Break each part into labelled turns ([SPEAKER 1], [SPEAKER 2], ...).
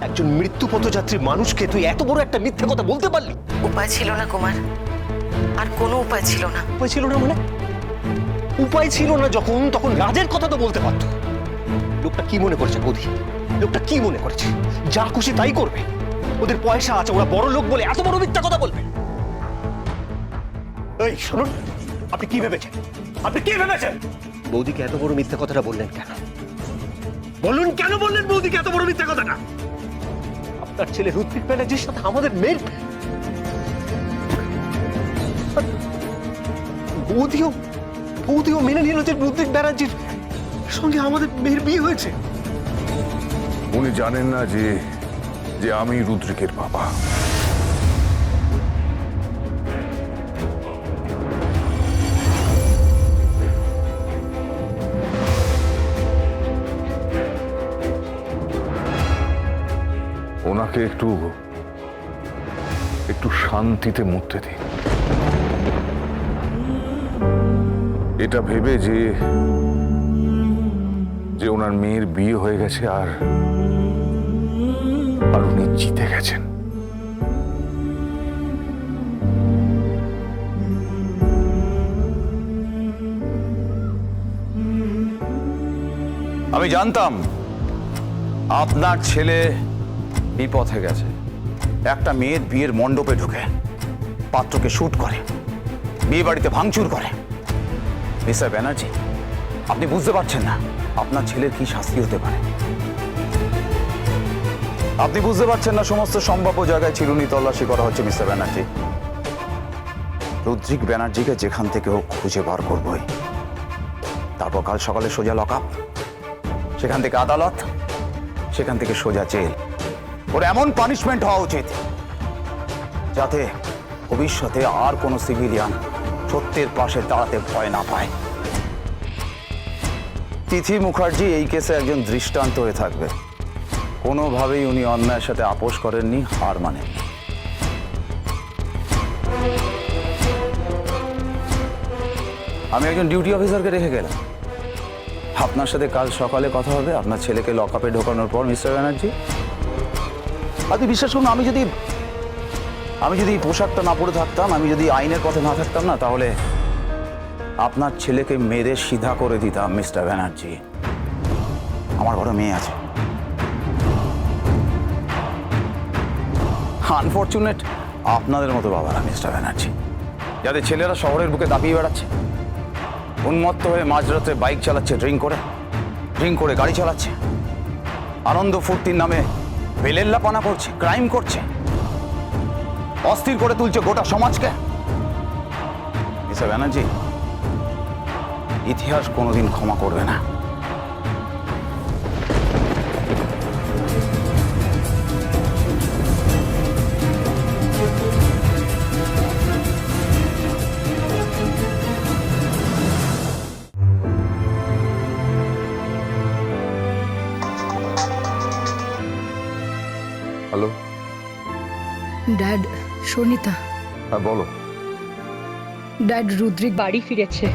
[SPEAKER 1] একজন মৃত্যু পথযাত্রী মানুষকে তুই এত বড় একটা মিথ্যে কথা বলতে পারলি?
[SPEAKER 2] উপায় ছিল না কুমার, আর কোনো উপায় ছিল না।
[SPEAKER 1] উপায় ছিল না মানে? উপায় ছিল না যখন, তখন রাজের কথা তো বলতে পারতো। লোকটা কি মনে করেছে বৌদি? লোকটা কি মনে করেছে যা খুশি তাই করবে? ওদের পয়সা আছে, ওরা বড় লোক বলে এত বড় মিথ্যা কথা বলবে? এই শুনুন, আপনি কি ভেবেছেন? আপনি কি ভেবেছেন? বৌদিকে এত বড় মিথ্যা কথাটা বললেন কেন? বলুন কেন বললেন বৌদিকে এত বড় মিথ্যা কথাটা? আপনার ছেলে ঋত্বিক ব্যানার্জির সাথে আমাদের মেয়ের বৌদিও মেনে নিল যে ঋত্বিক ব্যানার্জির সঙ্গে আমাদের মেয়ের বিয়ে হয়েছে।
[SPEAKER 3] উনি জানেন না যে যে আমি রুদ্রিকের বাবা। ওনাকে একটু শান্তিতে মরতে দিন। এটা ভেবে যে ওনার মেয়ের বিয়ে হয়ে গেছে আর উনি জিতে গেছেন।
[SPEAKER 4] আমি জানতাম আপনার ছেলে বিপথে গেছে। একটা মেয়ের বিয়ের মণ্ডপে ঢুকে পাত্রকে শুট করে, বিয়ে বাড়িতে ভাঙচুর করে। মিস্টার ব্যানার্জি, আপনি বুঝতে পারছেন না আপনার ছেলের কি শাস্তি হতে পারে। আপনি বুঝতে পারছেন না সমস্ত সম্ভাব্য জায়গায় চিরুনি তল্লাশি করা হচ্ছে মিস্টার ব্যানার্জি। রুদ্রিক ব্যানার্জিকে যেখান থেকে হোক খুঁজে বার করবই। তারপর কাল সকালে সোজা লকআপ, সেখান থেকে আদালত, সেখান থেকে সোজা জেল। ওর এমন পানিশমেন্ট হওয়া উচিত যাতে ভবিষ্যতে আর কোনো সিভিলিয়ান সত্যের পাশে দাঁড়াতে ভয় না পায়। তিথি মুখার্জি এই কেসে একজন দৃষ্টান্ত হয়ে থাকবে। কোনোভাবেই উনি অন্যায়ের সাথে আপোষ করেননি, হার মানেন। আমি একজন ডিউটি অফিসারকে রেখে গেলাম। আপনার সাথে কাল সকালে কথা হবে আপনার ছেলেকে লকআপে ঢোকানোর পর মিস্টার ব্যানার্জি। আপনি বিশ্বাস করুন, আমি যদি পোশাকটা না পরে থাকতাম, আমি যদি আইনের পথে না থাকতাম না, তাহলে আপনার ছেলেকে মেরে সিধা করে দিতাম মিস্টার ব্যানার্জি। আমার ঘরে মেয়ে আছে। আনফরচুনেট আপনাদের মতো বাবারা মিস্টার ব্যানার্জি, যাদের ছেলেরা শহরের বুকে দাপিয়ে বেড়াচ্ছে, উন্মত্ত হয়ে মাঝরাতে বাইক চালাচ্ছে, ড্রিঙ্ক করে গাড়ি চালাচ্ছে, আনন্দ ফুর্তির নামে বেলেল্লাপানা করছে, ক্রাইম করছে, অস্থির করে তুলছে গোটা সমাজকে। মিস্টার ব্যানার্জি, ইতিহাস কোনোদিন ক্ষমা করবে না।
[SPEAKER 3] হ্যালো।
[SPEAKER 5] ড্যাড, শোনিতা।
[SPEAKER 3] হ্যাঁ বলো।
[SPEAKER 5] ড্যাড, রুদ্রিক বাড়ি ফিরেছে।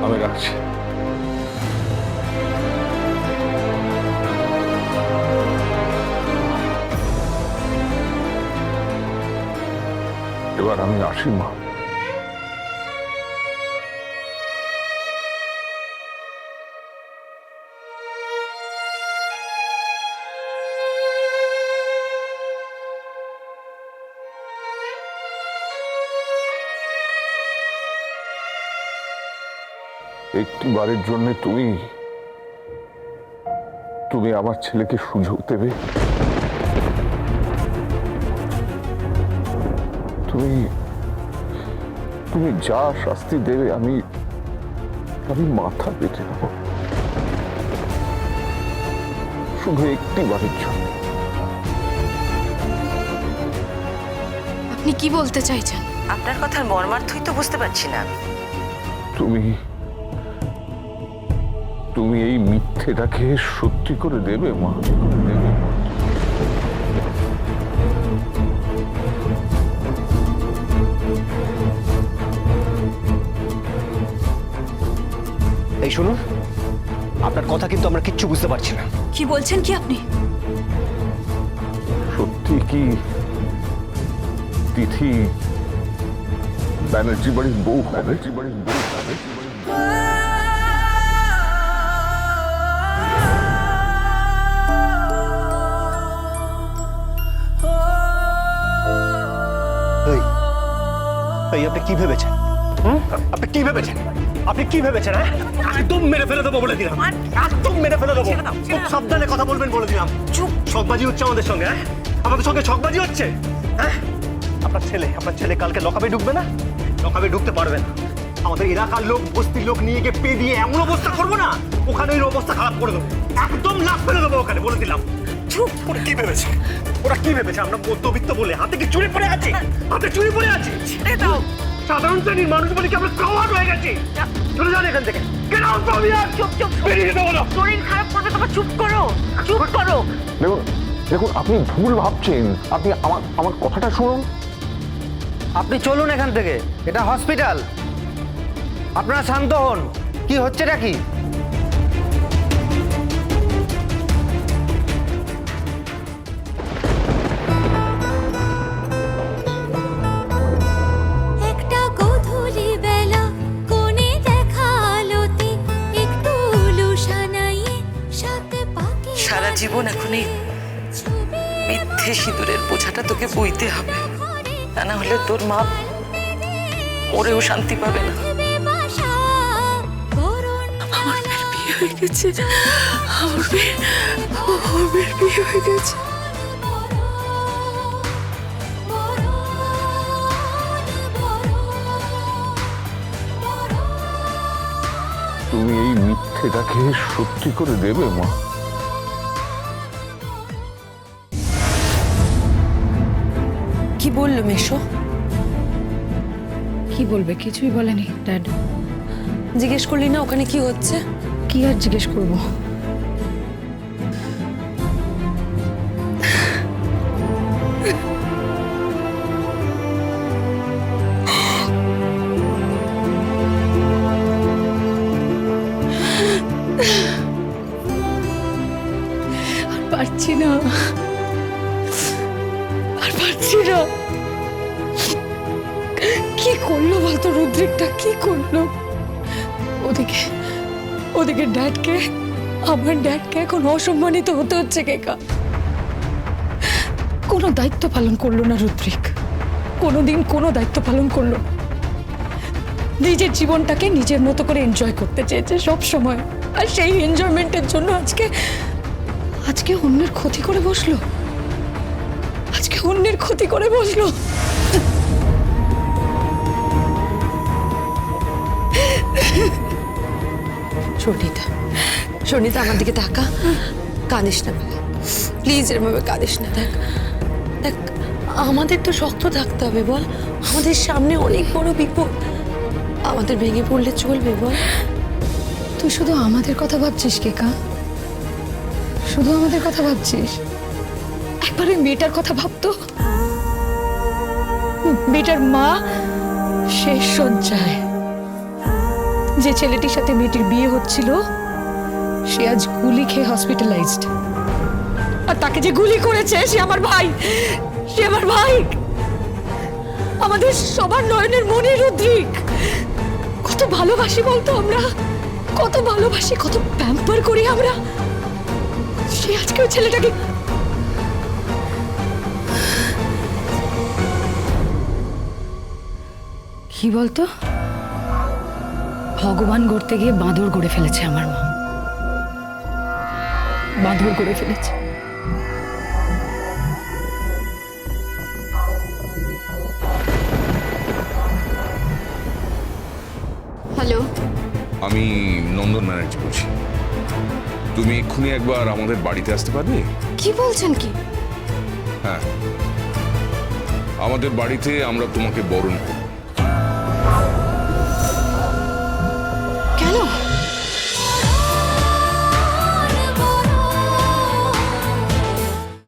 [SPEAKER 3] আমি রাখছি। এবার আমি আসি মা। একটি বারের জন্য তুমি আমার ছেলেকে সুযোগ দেবে? তুমি যা শাস্তি দেবে আমি মাথা পেতে নেব, শুধু একটি বারের জন্য।
[SPEAKER 6] আপনি কি বলতে চাইছেন?
[SPEAKER 2] আপনার কথার মর্মার্থই তো বুঝতে পারছি না আমি।
[SPEAKER 3] তুমি এই মিথ্যেটাকে সত্যি করে দেবে মা?
[SPEAKER 1] এই শুনুন, আপনার কথা কিন্তু আমরা কিচ্ছু বুঝতে পারছি না।
[SPEAKER 5] কি বলছেন কি আপনি?
[SPEAKER 3] সত্যি কি তিথি ব্যানার্জি বাড়ির বউ? ব্যানার্জি বাড়ির বউ?
[SPEAKER 1] এই এই আপনি কি ভেবেছেন? আপনি কি ভেবেছেন? আপনি কি ভেবেছেন? হ্যাঁ, একদম মেরে ফেলে দেবো বলে দিলাম, একদম মেরে ফেলে দেবো। খুব সাবধানে কথা বলবেন বলে দিলাম। চুপ, ছকবাজি হচ্ছে আমাদের সঙ্গে। হ্যাঁ, আমাদের সঙ্গে ছকবাজি হচ্ছে। হ্যাঁ, আপনার ছেলে কালকে লকআপে ঢুকবে না, লকআপে ঢুকতে পারবে না। আমাদের এলাকার লোক, বস্তির লোক নিয়ে গিয়ে পে দিয়ে এমন অবস্থা করবো না, ওখানে ওই অবস্থা খারাপ করে দেবো, একদম লাভ ফেলে দেবো ওখানে, বলে দিলাম। চুপ। ওরা কি ভেবেছে? আমরা মধ্যবিত্ত বলে হাতে কি চুরি পড়ে আছে? হাতে চুরি পড়ে আছে? ছেড়ে দাও। সাধারণ শ্রেণীর মানুষ বলে কি আমরা কাওয়ার্ড হয়ে গেছি? চলে যান এখান থেকে। Get out from here. চুপ। বেরিয়ে যেতে বলো।
[SPEAKER 2] শরীর খারাপ করবে, তোমার চুপ করো।
[SPEAKER 3] দেখুন আপনি ভুল ভাবছেন। আপনি আমার কথাটা শুনুন।
[SPEAKER 6] আপনি চলুন এখান থেকে, এটা হসপিটাল। আপনারা শান্ত হন। কি হচ্ছেটা কি?
[SPEAKER 7] একটা গোধূলি বেলা কোণে দেখা আলোতে একটু লুসানাইয়ে সাথে পাখি
[SPEAKER 2] সারা জীবন এখন এই মিথ্যে সিঁদুরের বোঝাটা তোকে বইতে হবে, তা না হলে তোর মা মরেও শান্তি পাবে না। আমার মেয়ের বিয়ে হয়ে গেছে, আমার মেয়ের বিয়ে হয়ে গেছে।
[SPEAKER 3] তুমি এই মিথ্যেটাকে সত্যি করে দেবে মা?
[SPEAKER 2] কি বললো মেশো?
[SPEAKER 5] কি বলবে? কিছুই বলেনি ড্যাড।
[SPEAKER 2] জিজ্ঞেস করলি না ওখানে কি হচ্ছে?
[SPEAKER 5] কি আর জিজ্ঞেস করবো? আর পারছি না। কি করলো বলতো রুদ্রিকটা? কি করলো? ওদিকে ড্যাডকে, আমার ড্যাডকে এখন অসম্মানিত হতে হচ্ছে। কেকা কোনো দায়িত্ব পালন করলো না রুদ্রিক, কোনোদিন কোনো দায়িত্ব পালন করলো না। নিজের জীবনটাকে নিজের মতো করে এনজয় করতে চেয়েছে সব সময়, আর সেই এনজয়মেন্টের জন্য আজকে অন্যের ক্ষতি করে বসলো।
[SPEAKER 2] শোনিতা আমার দিকে তাকা, কাঁদিস না প্লিজ, এরভাবে কাঁদিস না। দেখ আমাদের তো শক্ত থাকতে হবে বল, আমাদের সামনে অনেক বড় বিপদ, আমাদের ভেঙে পড়লে চলবে বল?
[SPEAKER 5] তুই শুধু আমাদের কথা ভাবছিস কেকা, শুধু আমাদের কথা ভাবছিস। একবার ওই মেয়েটার কথা ভাবতো। মেয়েটার মা শেষ শয্যায়, যে ছেলেটির সাথে মেয়েটির বিয়ে হচ্ছিল সে আজ গুলি খেয়ে হসপিটালাইজড। আর তাকে যে গুলি করেছে সে আমার ভাই, আমাদের সবার নয়নের মনে রুদ্রিক। কত ভালোবাসি বলতো আমরা, কত ভালোবাসি, কত প্যাম্পার করি আমরা। সে আজকে ওই ছেলেটাকে কি বলতো, ভগবান গড়তে গিয়ে বাঁদর গড়ে ফেলেছে আমার মা, বাঁদর গড়ে ফেলেছে।
[SPEAKER 8] হ্যালো,
[SPEAKER 9] আমি নন্দন ব্যানার্জি বলছি। তুমি এক্ষুনি একবার আমাদের বাড়িতে আসতে পারবে?
[SPEAKER 8] কি বলছেন কি?
[SPEAKER 9] হ্যাঁ, আমাদের বাড়িতে আমরা তোমাকে বরণ করব।